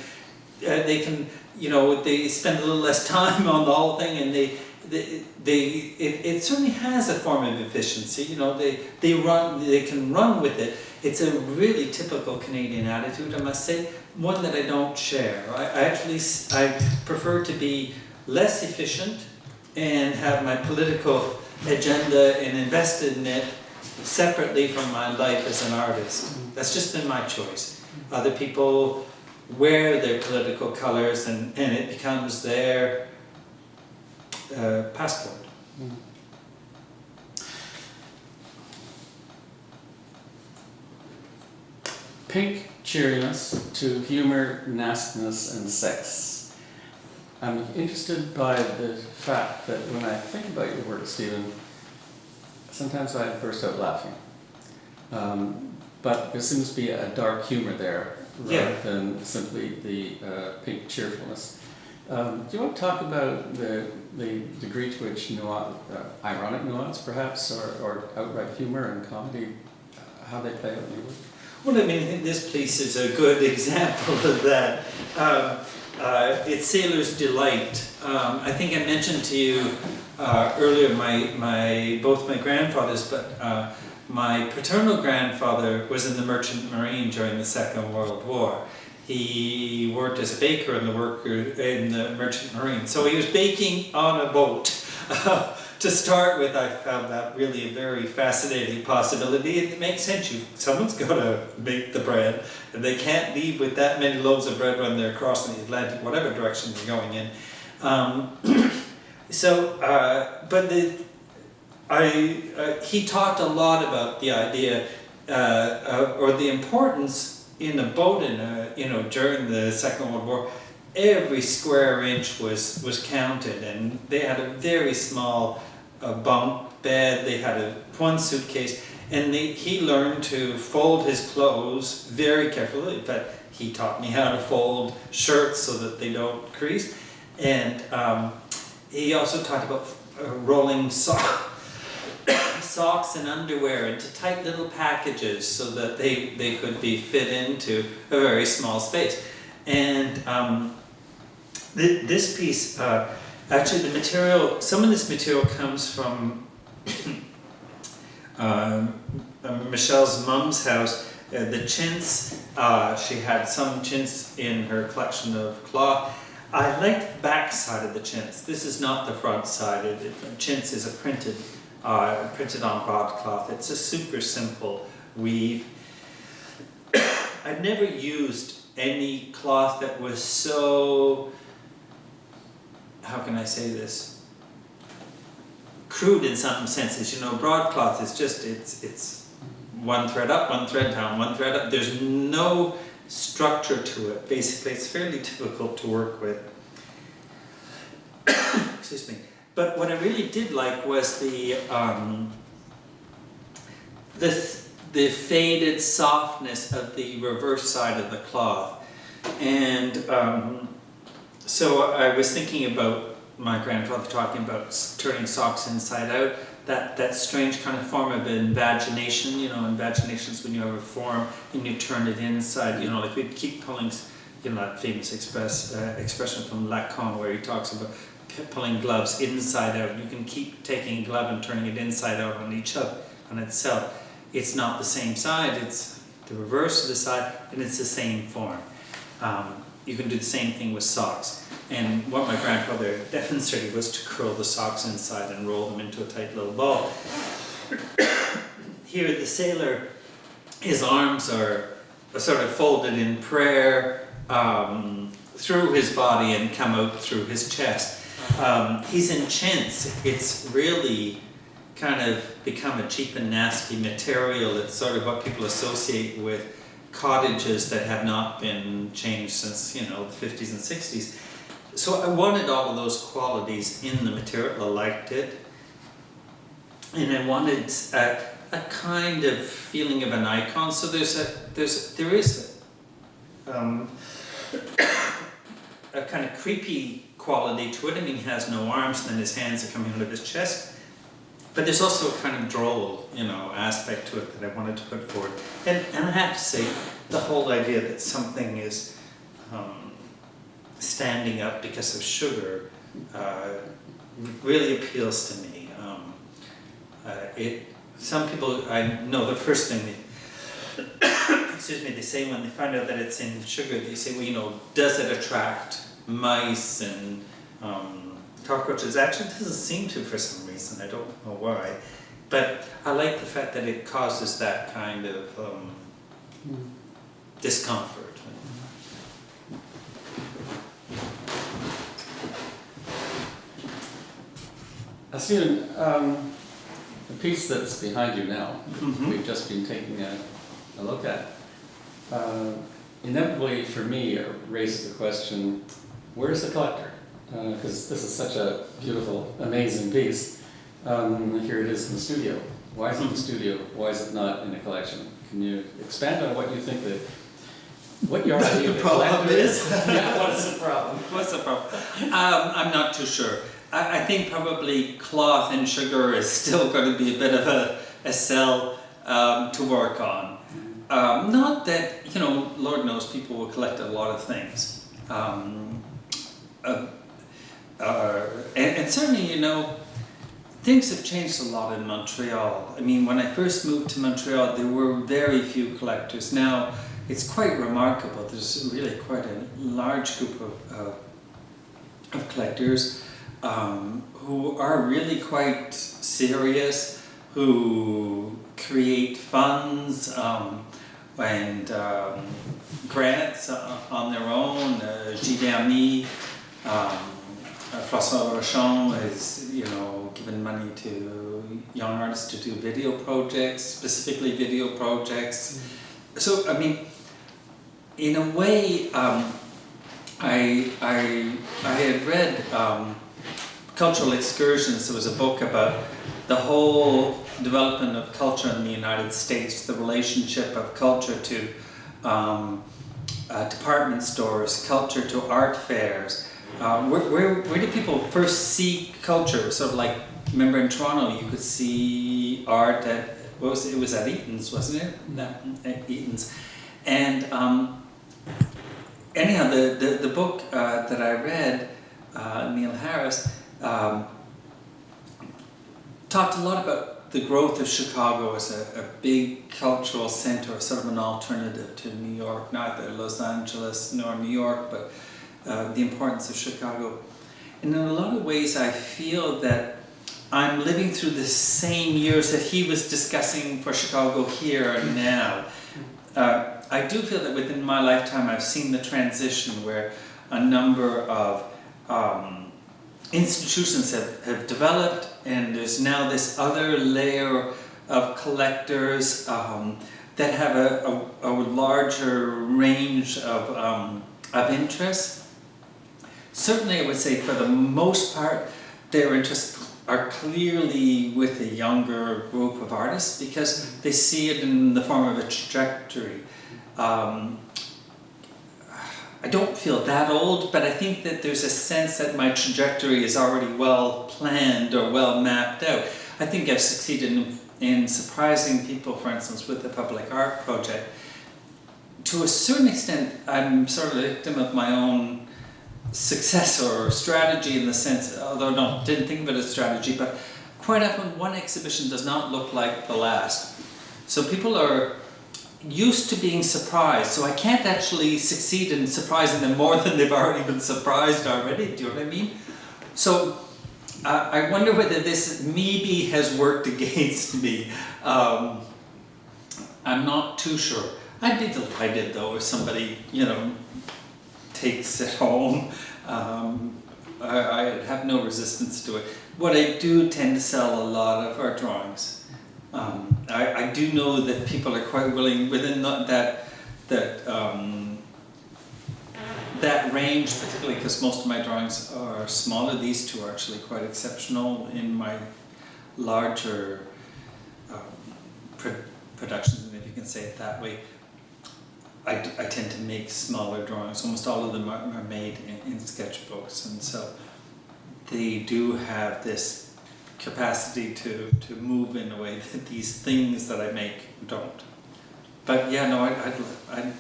they can, they spend a little less time on the whole thing, and it certainly has a form of efficiency. They can run with it. It's a really typical Canadian attitude, I must say, one that I don't share. I prefer to be less efficient and have my political agenda and invested in it separately from my life as an artist. That's just been my choice. Other people wear their political colors, and it becomes their passport. Pink cheeriness to humor, nastiness, and sex. I'm interested by the fact that when I think about your work, Stephen, sometimes I burst out laughing. But there seems to be a dark humor there rather than simply the pink cheerfulness. Do you want to talk about the degree to which ironic nuance, perhaps, or outright humor and comedy, how they play out in your work? Well, I think this piece is a good example of that. It's Sailor's Delight. I think I mentioned to you earlier both my grandfathers, but my paternal grandfather was in the Merchant Marine during the Second World War. He worked as a baker in the Merchant Marine. So he was baking on a boat. To start with, I found that really a very fascinating possibility. It makes sense. Someone's got to make the bread, and they can't leave with that many loaves of bread when they're crossing the Atlantic, whatever direction they're going in. He talked a lot about the idea or the importance in a boat during the Second World War. Every square inch was counted, and they had a very small bunk bed. They had one suitcase, and he learned to fold his clothes very carefully. In fact, he taught me how to fold shirts so that they don't crease, and he also talked about rolling socks and underwear into tight little packages so that they could be fit into a very small space. And this piece, actually some of this material comes from Michelle's mum's house. The chintz, she had some chintz in her collection of cloth. I like the back side of the chintz. This is not the front side. Chintz is printed on broadcloth. It's a super simple weave. I've never used any cloth that was so, how can I say this, crude in some senses. Broadcloth is just, it's one thread up, one thread down, one thread up. There's no structure to it. Basically, it's fairly difficult to work with. Excuse me. But what I really did like was the faded softness of the reverse side of the cloth. And so I was thinking about my grandfather talking about turning socks inside out, that strange kind of form of invagination. Invagination is when you have a form and you turn it inside, like we'd keep pulling, that famous expression from Lacan where he talks about pulling gloves inside out. You can keep taking a glove and turning it inside out on itself. It's not the same side, it's the reverse of the side, and it's the same form. You can do the same thing with socks. And what my grandfather demonstrated was to curl the socks inside and roll them into a tight little ball. Here the sailor, his arms are sort of folded in prayer through his body and come out through his chest. He's in chintz. It's really kind of become a cheap and nasty material. It's sort of what people associate with cottages that have not been changed since, you know, the 50s and 60s. So I wanted all of those qualities in the material. I liked it. And I wanted a kind of feeling of an icon. So there is a kind of creepy quality to it. I mean, he has no arms, and then his hands are coming out of his chest. But there's also a kind of droll, you know, aspect to it that I wanted to put forward. And I have to say, the whole idea that something is standing up because of sugar really appeals to me. Some people, I know the first thing they say when they find out that it's in sugar, they say, well, you know, does it attract mice and cockroaches? Actually, it doesn't seem to for some reason. I don't know why. But I like the fact that it causes that kind of discomfort. Stephen, the piece that's behind you now, we've just been taking a look at, inevitably for me it raises the question, where's the collector? Because this is such a beautiful, amazing piece. Here it is in the studio. Why is it in the studio? Why is it not in a collection? Can you expand on what you think what your idea of the problem is? Yeah, what's the problem? What's the problem? I'm not too sure. I think probably cloth and sugar is still going to be a bit of a sell to work on. Not that, you know, Lord knows people will collect a lot of things. And certainly, you know, things have changed a lot in Montreal. I mean, when I first moved to Montreal, there were very few collectors. Now, it's quite remarkable. There's really quite a large group of collectors who are really quite serious, who create funds and grants on their own. Gilles Verny, François Rochon has, you know, given money to young artists to do video projects, specifically video projects. So, I mean, in a way, I had read Cultural Excursions. There was a book about the whole development of culture in the United States, the relationship of culture to department stores, culture to art fairs. Where did people first see culture? Sort of like, remember in Toronto, you could see art at, it was at Eaton's, wasn't it? No, at Eaton's. And anyhow, the book that I read, Neil Harris, talked a lot about the growth of Chicago as a big cultural center, sort of an alternative to New York, neither Los Angeles nor New York, but the importance of Chicago. And in a lot of ways I feel that I'm living through the same years that he was discussing for Chicago here and now. I do feel that within my lifetime I've seen the transition where a number of institutions have developed, and there's now this other layer of collectors that have a larger range of interests. Certainly I would say for the most part their interests are clearly with a younger group of artists because they see it in the form of a trajectory. I don't feel that old, but I think that there's a sense that my trajectory is already well planned or well mapped out. I think I've succeeded in surprising people, for instance, with the public art project. To a certain extent, I'm sort of a victim of my own success or strategy in the sense, although I didn't think of it as strategy, but quite often one exhibition does not look like the last. So people are used to being surprised, so I can't actually succeed in surprising them more than they've already been surprised already, do you know what I mean? So I wonder whether this maybe has worked against me. I'm not too sure. I'd be delighted though if somebody, you know, takes it home. I have no resistance to it. What I do tend to sell a lot of are drawings. I do know that people are quite willing, within that that that range, particularly because most of my drawings are smaller, these two are actually quite exceptional. In my larger productions, and if you can say it that way, I tend to make smaller drawings. Almost all of them are made in sketchbooks, and so they do have this capacity to move in a way that these things that I make don't. But yeah, no, I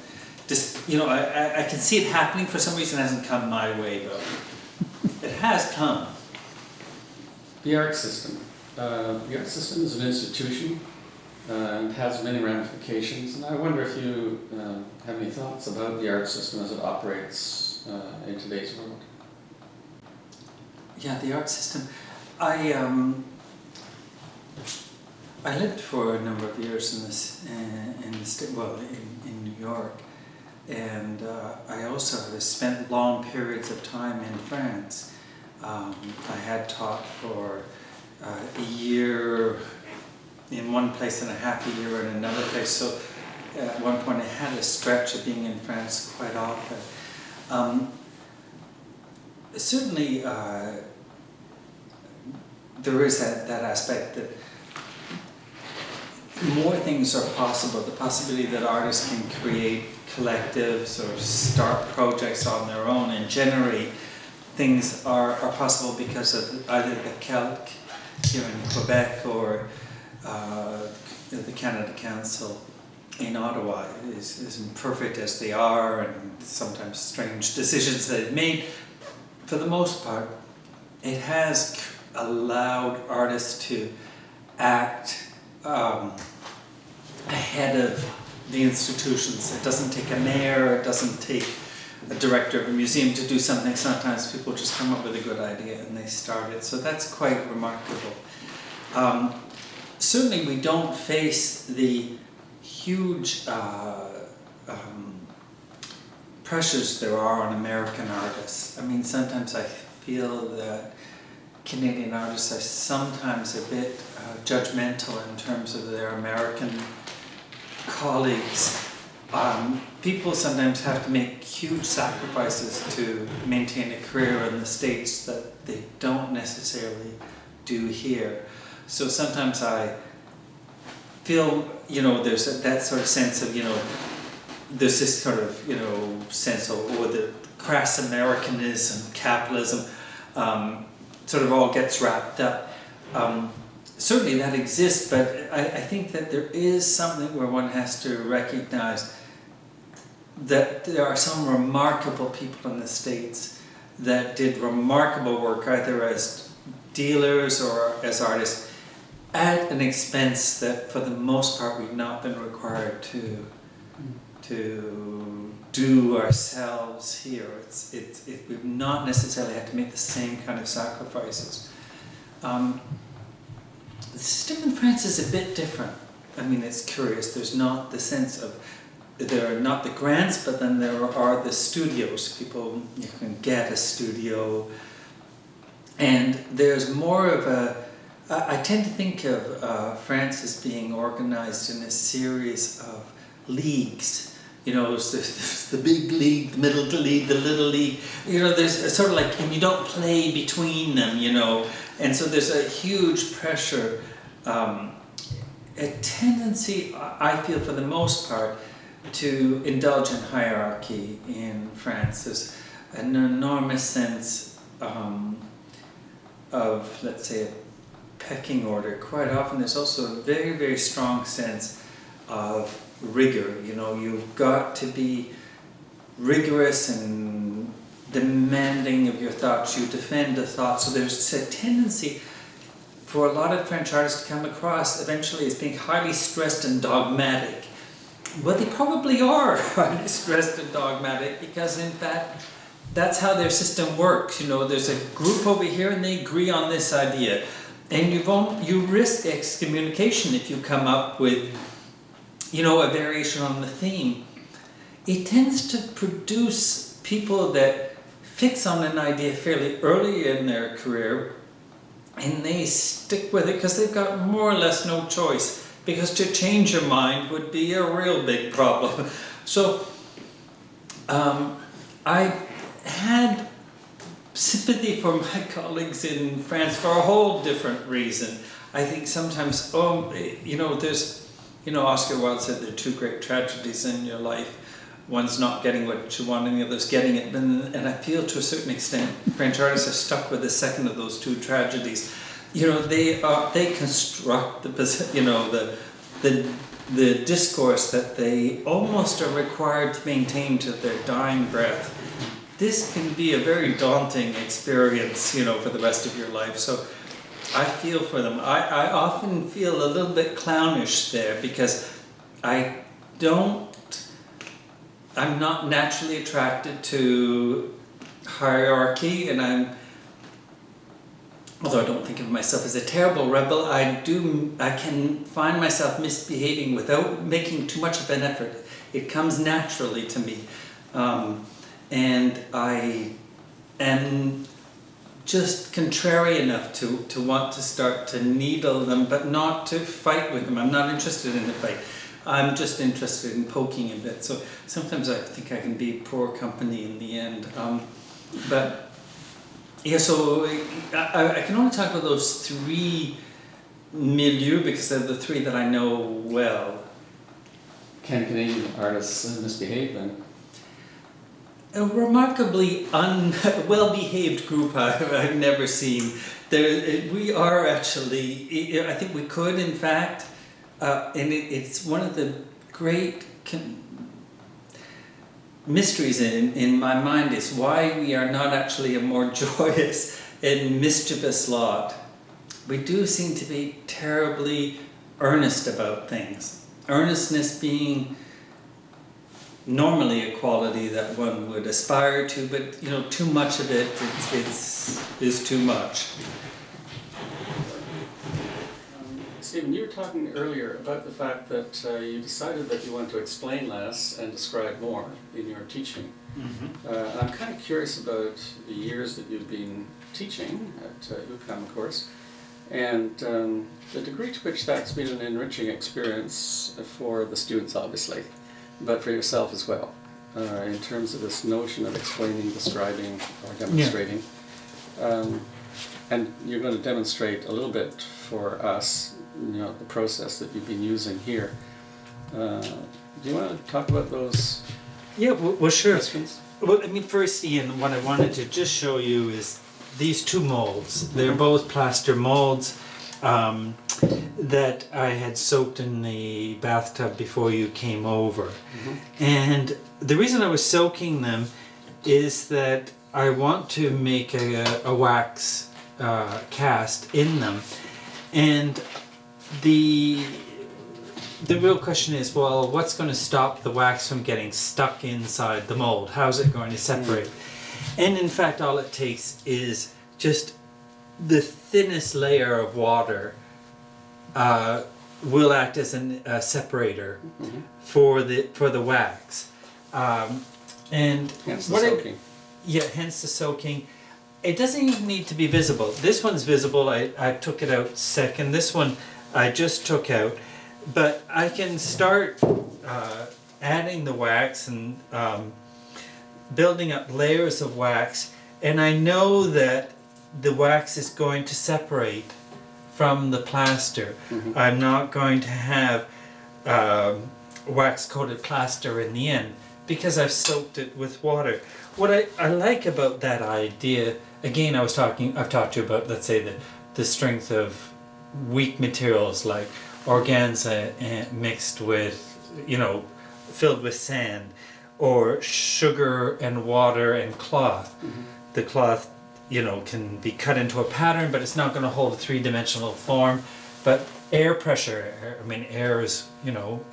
just, you know, I can see it happening. For some reason it hasn't come my way, but it has come. The art system. The art system is an institution and has many ramifications, and I wonder if you have any thoughts about the art system as it operates in today's world. Yeah, the art system. I lived for a number of years in New York, and I also have spent long periods of time in France. I had taught for a year in one place and a half a year in another place, so at one point I had a stretch of being in France quite often. Certainly there is that aspect that more things are possible. The possibility that artists can create collectives or start projects on their own and generate things are possible because of either the Calc here in Quebec or the Canada Council in Ottawa is imperfect as they are, and sometimes strange decisions they've made. For the most part, it has allowed artists to act ahead of the institutions. It doesn't take a mayor, it doesn't take a director of a museum to do something. Sometimes people just come up with a good idea and they start it. So that's quite remarkable. Certainly we don't face the huge pressures there are on American artists. I mean, sometimes I feel that Canadian artists are sometimes a bit judgmental in terms of their American colleagues. People sometimes have to make huge sacrifices to maintain a career in the States that they don't necessarily do here. So sometimes I feel, you know, there's that sort of sense of, you know, there's this sort of, you know, sense of, oh, the crass Americanism, capitalism, sort of all gets wrapped up. Certainly that exists, but I think that there is something where one has to recognize that there are some remarkable people in the States that did remarkable work either as dealers or as artists at an expense that for the most part we've not been required to do ourselves here. We've not necessarily had to make the same kind of sacrifices. The system in France is a bit different. I mean, it's curious. There's not the sense of, there are not the grants, but then there are the studios. People, you can get a studio. And there's more of a, I tend to think of France as being organized in a series of leagues. You know, there's the big league, the middle league, the little league. You know, there's a sort of like, and you don't play between them, you know. And so there's a huge pressure, a tendency, I feel for the most part, to indulge in hierarchy in France. There's an enormous sense of, let's say, a pecking order. Quite often there's also a very, very strong sense of rigor. You know, you've got to be rigorous and demanding of your thoughts. You defend the thought. So there's a tendency for a lot of French artists to come across eventually as being highly stressed and dogmatic. Well, they probably are highly stressed and dogmatic because, in fact, that's how their system works. You know, there's a group over here and they agree on this idea. And you risk excommunication if you come up with, you know, a variation on the theme. It tends to produce people that fix on an idea fairly early in their career and they stick with it because they've got more or less no choice, because to change your mind would be a real big problem. So I had sympathy for my colleagues in France for a whole different reason. I think sometimes, there's, Oscar Wilde said there are two great tragedies in your life. One's not getting what you want and the other's getting it. And I feel to a certain extent French artists are stuck with the second of those two tragedies. They construct the discourse that they almost are required to maintain to their dying breath. This can be a very daunting experience, for the rest of your life. So I feel for them. I often feel a little bit clownish there because I'm not naturally attracted to hierarchy, and although I don't think of myself as a terrible rebel, I can find myself misbehaving without making too much of an effort. It comes naturally to me. And I am just contrary enough to want to start to needle them, but not to fight with them. I'm not interested in the fight. I'm just interested in poking a bit. So sometimes I think I can be poor company in the end. So I can only talk about those three milieux because they're the three that I know well. Can Canadian artists misbehave then? A remarkably well-behaved group I've never seen. We are actually, I think we could, in fact, and it's one of the great mysteries in my mind is why we are not actually a more joyous and mischievous lot. We do seem to be terribly earnest about things. Earnestness being normally a quality that one would aspire to, but too much of it is too much. Stephen, you were talking earlier about the fact that you decided that you wanted to explain less and describe more in your teaching. Mm-hmm. I'm kind of curious about the years that you've been teaching at UQAM, of course, and the degree to which that's been an enriching experience for the students, obviously, but for yourself as well, in terms of this notion of explaining, describing, or demonstrating. Yeah. And you're going to demonstrate a little bit for us, the process that you've been using here. Do you want to talk about those? Yeah, well, sure. Questions? Well, first, Ian, what I wanted to just show you is these two molds. They're both plaster molds that I had soaked in the bathtub before you came over. Mm-hmm. And the reason I was soaking them is that I want to make a wax cast in them. And the real question is, well, what's going to stop the wax from getting stuck inside the mold? How's it going to separate? And in fact, all it takes is just the thinnest layer of water will act as a separator mm-hmm. for the wax. And hence the soaking. Hence the soaking. It doesn't even need to be visible. This one's visible. I took it out second. This one I just took out. But I can start adding the wax and building up layers of wax, and I know that the wax is going to separate from the plaster. Mm-hmm. I'm not going to have wax coated plaster in the end because I've soaked it with water. What I like about that idea, again, I've talked to you about, let's say, the strength of weak materials like organza mixed with, filled with sand, or sugar and water and cloth. Mm-hmm. The cloth, can be cut into a pattern, but it's not going to hold a three-dimensional form. But air pressure, air is,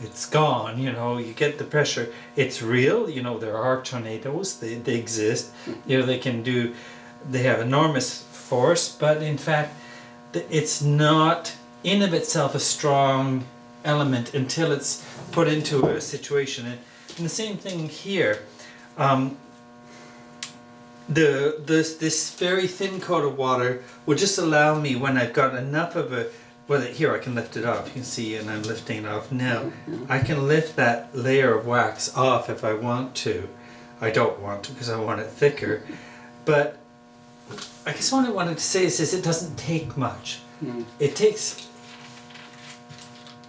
it's gone, you get the pressure. It's real, there are tornadoes, they exist. Mm-hmm. They have enormous force, but in fact, it's not in of itself a strong element until it's put into a situation. And the same thing here. This very thin coat of water will just allow me, when I've got enough of a well, here I can lift it off. You can see, and I'm lifting it off now. I can lift that layer of wax off if I want to. I don't want to because I want it thicker. But I guess what I wanted to say is it doesn't take much. It takes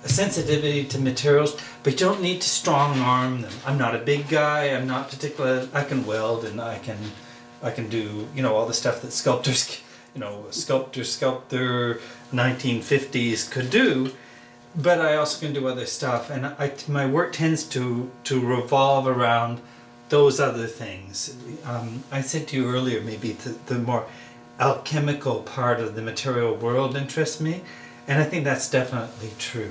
a sensitivity to materials, but you don't need to strong arm them. I'm not a big guy. I'm not particular. I can weld and I can do, you know, all the stuff that sculptors, you know, sculptor 1950s could do. But I also can do other stuff, and my work tends to revolve around those other things. I said to you earlier, maybe the more alchemical part of the material world interests me. And I think that's definitely true.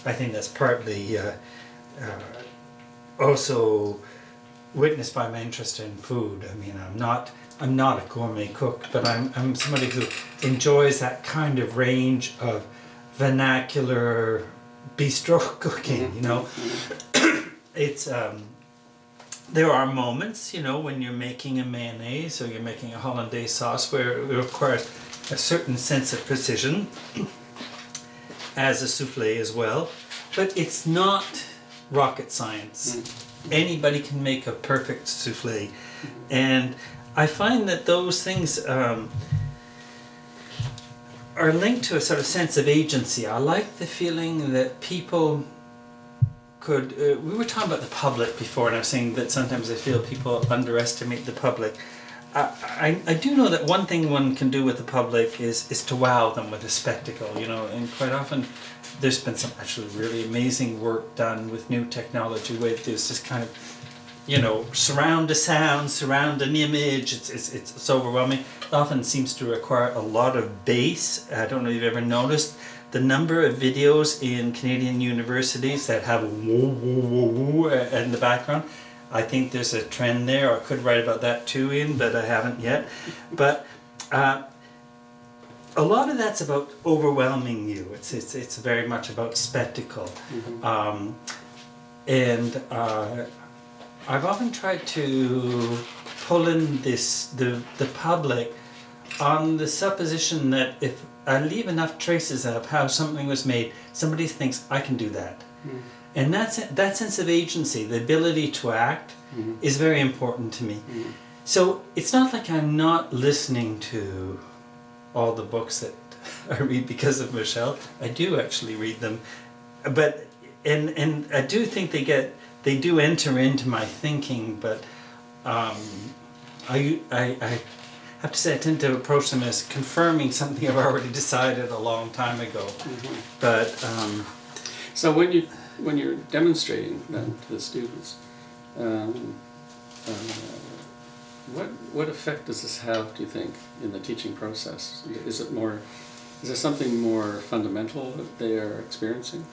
I think that's partly also witnessed by my interest in food. I mean, I'm not a gourmet cook, but I'm somebody who enjoys that kind of range of vernacular bistro cooking. You know, it's there are moments, you know, when you're making a mayonnaise or you're making a hollandaise sauce where it requires a certain sense of precision. As a souffle as well, but it's not rocket science. Anybody can make a perfect souffle, and I find that those things are linked to a sort of sense of agency. I like the feeling that people could, we were talking about the public before, and I was saying that sometimes I feel people underestimate the public. I do know that one thing one can do with the public is to wow them with a spectacle, you know, and quite often there's been some actually really amazing work done with new technology where there's this kind of, you know, surround a sound, surround an image, it's overwhelming. It often seems to require a lot of bass. I don't know if you've ever noticed the number of videos in Canadian universities that have woo woo woo woo in the background. I think there's a trend there. I could write about that too, Ian, but I haven't yet. But a lot of that's about overwhelming you. It's very much about spectacle. And I've often tried to pull in the public on the supposition that if I leave enough traces of how something was made, somebody thinks I can do that. And that sense of agency, the ability to act, is very important to me. So it's not like I'm not listening to all the books that I read because of Michelle. I do actually read them, but and I do think they do enter into my thinking. But I have to say I tend to approach them as confirming something I've already decided a long time ago. But so when you're demonstrating then to the students, what effect does this have, do you think, in the teaching process? Is there something more fundamental that they are experiencing?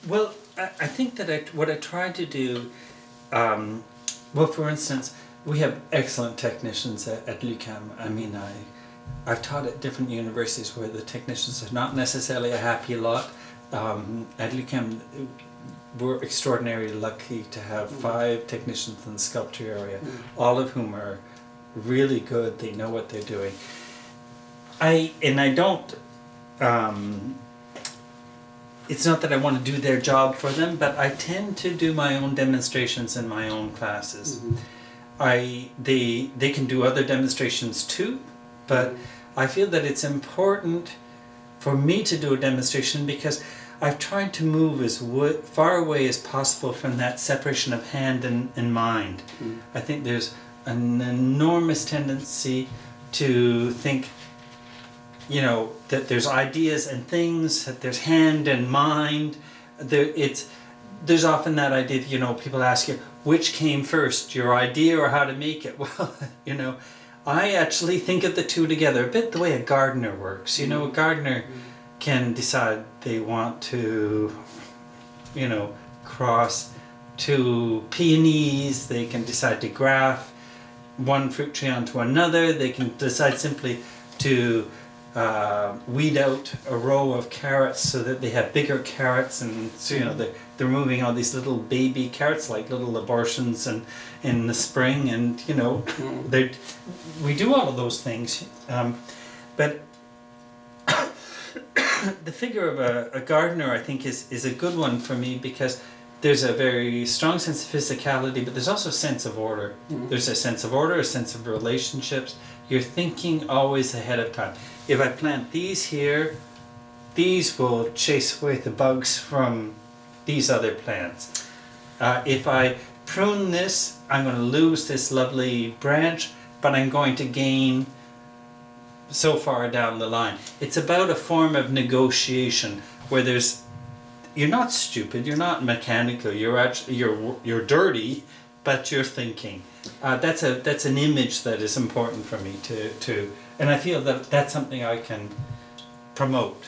Well, I think that what I try to do, well, for instance, we have excellent technicians at LUQAM. I mean, I've taught at different universities where the technicians are not necessarily a happy lot. At LUQAM, we're extraordinarily lucky to have 5 technicians in the sculpture area, all of whom are really good. They know what they're doing. I don't. It's not that I want to do their job for them, but I tend to do my own demonstrations in my own classes. They can do other demonstrations too, but I feel that it's important for me to do a demonstration because I've tried to move as far away as possible from that separation of hand and mind. I think there's an enormous tendency to think, you know, that there's ideas and things, that there's hand and mind. There's often that idea, you know, people ask you, which came first, your idea or how to make it? Well, you know, I actually think of the two together, a bit the way a gardener works. You know, a gardener can decide they want to, you know, cross 2 peonies, they can decide to graft one fruit tree onto another, they can decide simply to weed out a row of carrots so that they have bigger carrots, and so, you know, they're removing all these little baby carrots like little abortions and in the spring, and you know, we do all of those things, but the figure of a gardener, I think, is a good one for me because there's a very strong sense of physicality, but there's also a sense of order. There's a sense of order, a sense of relationships. You're thinking always ahead of time. If I plant these here, these will chase away the bugs from these other plants. If I prune this, I'm going to lose this lovely branch, but I'm going to gain so far down the line. It's about a form of negotiation where you're not stupid, you're not mechanical, you're dirty, but you're thinking. That's an image that is important for me to and I feel that that's something I can promote.